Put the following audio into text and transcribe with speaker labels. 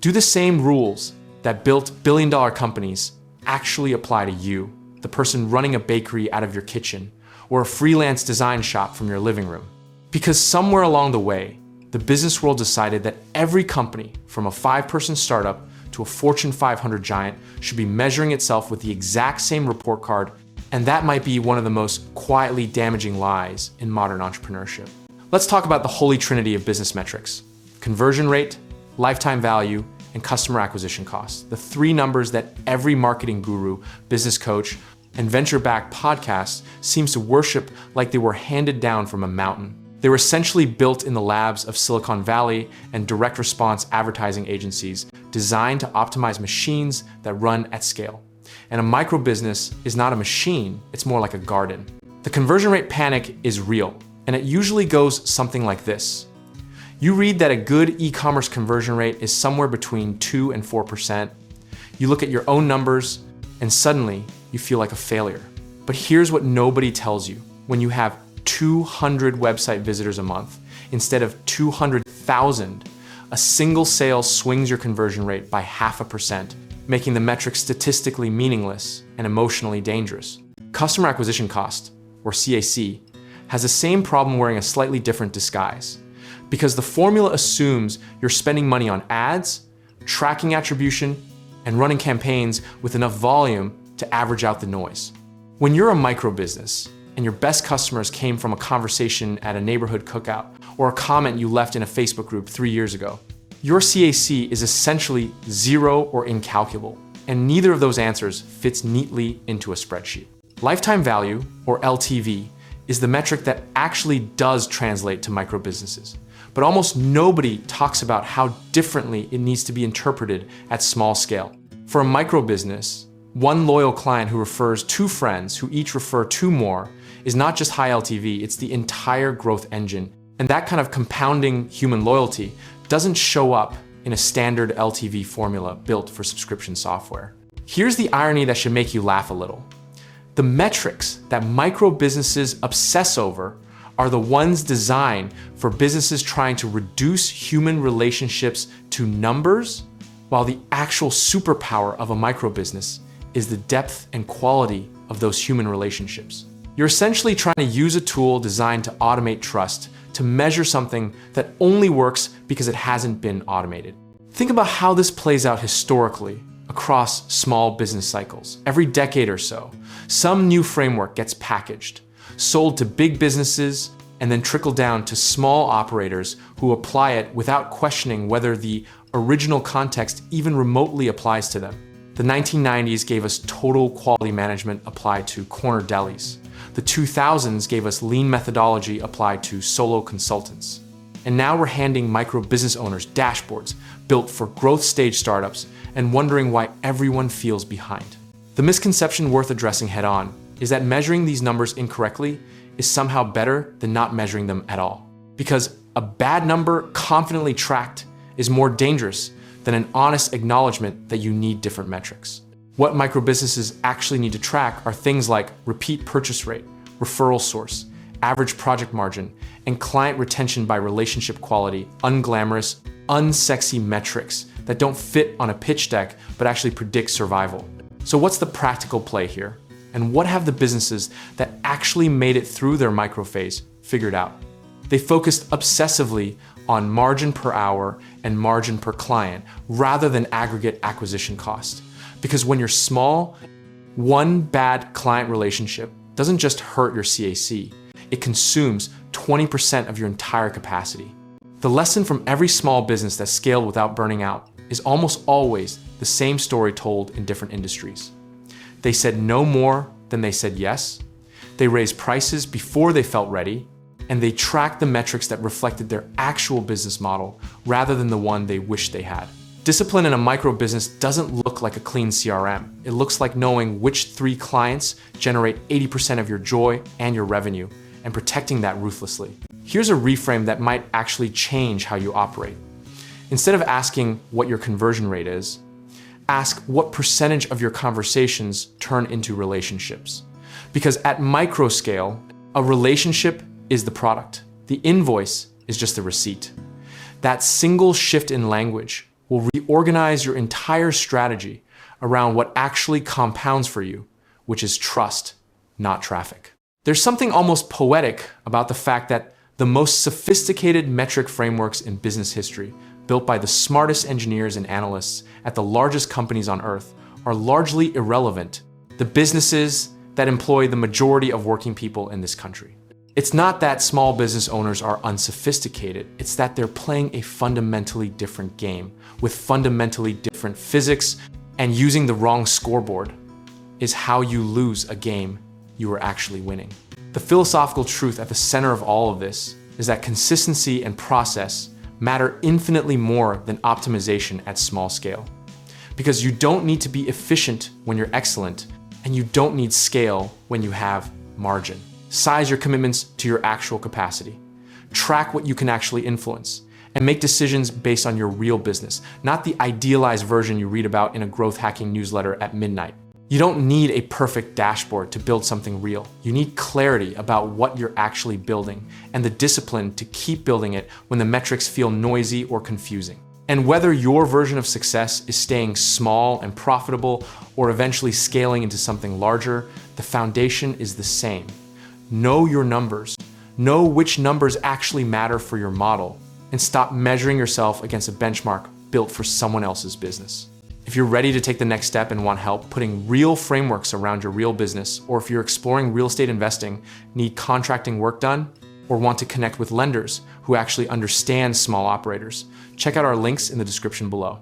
Speaker 1: Do the same rules that built billion-dollar companies actually apply to you, the person running a bakery out of your kitchen, or a freelance design shop from your living room? Because somewhere along the way, the business world decided that every company, from a 5-person startup to a Fortune 500 giant, should be measuring itself with the exact same report card, and that might be one of the most quietly damaging lies in modern entrepreneurship. Let's talk about the holy trinity of business metrics: conversion rate, lifetime value, and customer acquisition costs. The 3 numbers that every marketing guru, business coach, and venture-backed podcast seems to worship like they were handed down from a mountain. They were essentially built in the labs of Silicon Valley and direct response advertising agencies designed to optimize machines that run at scale. And a micro business is not a machine, it's more like a garden. The conversion rate panic is real, and it usually goes something like this. You read that a good e-commerce conversion rate is somewhere between 2 and 4%. You look at your own numbers, and suddenly you feel like a failure. But here's what nobody tells you. When you have 200 website visitors a month instead of 200,000, a single sale swings your conversion rate by 0.5%, making the metric statistically meaningless and emotionally dangerous. Customer acquisition cost, or CAC, has the same problem wearing a slightly different disguise. Because the formula assumes you're spending money on ads, tracking attribution, and running campaigns with enough volume to average out the noise. When you're a micro business and your best customers came from a conversation at a neighborhood cookout or a comment you left in a Facebook group 3 years ago, your CAC is essentially 0 or incalculable, and neither of those answers fits neatly into a spreadsheet. Lifetime value, or LTV, is the metric that actually does translate to micro businesses. But almost nobody talks about how differently it needs to be interpreted at small scale. For a micro business, one loyal client who refers 2 friends who each refer 2 more is not just high LTV, it's the entire growth engine. And that kind of compounding human loyalty doesn't show up in a standard LTV formula built for subscription software. Here's the irony that should make you laugh a little. The metrics that micro businesses obsess over are the ones designed for businesses trying to reduce human relationships to numbers, while the actual superpower of a micro business is the depth and quality of those human relationships. You're essentially trying to use a tool designed to automate trust to measure something that only works because it hasn't been automated. Think about how this plays out historically across small business cycles. Every decade or so, some new framework gets packaged, sold to big businesses, and then trickled down to small operators who apply it without questioning whether the original context even remotely applies to them. The 1990s gave us total quality management applied to corner delis. The 2000s gave us lean methodology applied to solo consultants. And now we're handing micro business owners dashboards built for growth stage startups and wondering why everyone feels behind. The misconception worth addressing head on is that measuring these numbers incorrectly is somehow better than not measuring them at all. Because a bad number confidently tracked is more dangerous than an honest acknowledgement that you need different metrics. What micro businesses actually need to track are things like repeat purchase rate, referral source, average project margin, and client retention by relationship quality, unglamorous, unsexy metrics that don't fit on a pitch deck but actually predict survival. So what's the practical play here? And what have the businesses that actually made it through their micro phase figured out? They focused obsessively on margin per hour and margin per client rather than aggregate acquisition cost. Because when you're small, one bad client relationship doesn't just hurt your CAC, it consumes 20% of your entire capacity. The lesson from every small business that scaled without burning out is almost always the same story told in different industries. They said no more than they said yes, they raised prices before they felt ready, and they tracked the metrics that reflected their actual business model rather than the one they wished they had. Discipline in a micro business doesn't look like a clean CRM. It looks like knowing which 3 clients generate 80% of your joy and your revenue, and protecting that ruthlessly. Here's a reframe that might actually change how you operate. Instead of asking what your conversion rate is, ask what percentage of your conversations turn into relationships. Because at micro scale, a relationship is the product. The invoice is just the receipt. That single shift in language will reorganize your entire strategy around what actually compounds for you, which is trust, not traffic. There's something almost poetic about the fact that the most sophisticated metric frameworks in business history, built by the smartest engineers and analysts at the largest companies on earth, are largely irrelevant to the businesses that employ the majority of working people in this country. It's not that small business owners are unsophisticated, it's that they're playing a fundamentally different game with fundamentally different physics, and using the wrong scoreboard is how you lose a game you are actually winning. The philosophical truth at the center of all of this is that consistency and process matter infinitely more than optimization at small scale. Because you don't need to be efficient when you're excellent, and you don't need scale when you have margin. Size your commitments to your actual capacity. Track what you can actually influence, and make decisions based on your real business, not the idealized version you read about in a growth hacking newsletter at midnight. You don't need a perfect dashboard to build something real. You need clarity about what you're actually building and the discipline to keep building it when the metrics feel noisy or confusing. And whether your version of success is staying small and profitable or eventually scaling into something larger, the foundation is the same. Know your numbers. Know which numbers actually matter for your model, and stop measuring yourself against a benchmark built for someone else's business. If you're ready to take the next step and want help putting real frameworks around your real business, or if you're exploring real estate investing, need contracting work done, or want to connect with lenders who actually understand small operators, check out our links in the description below.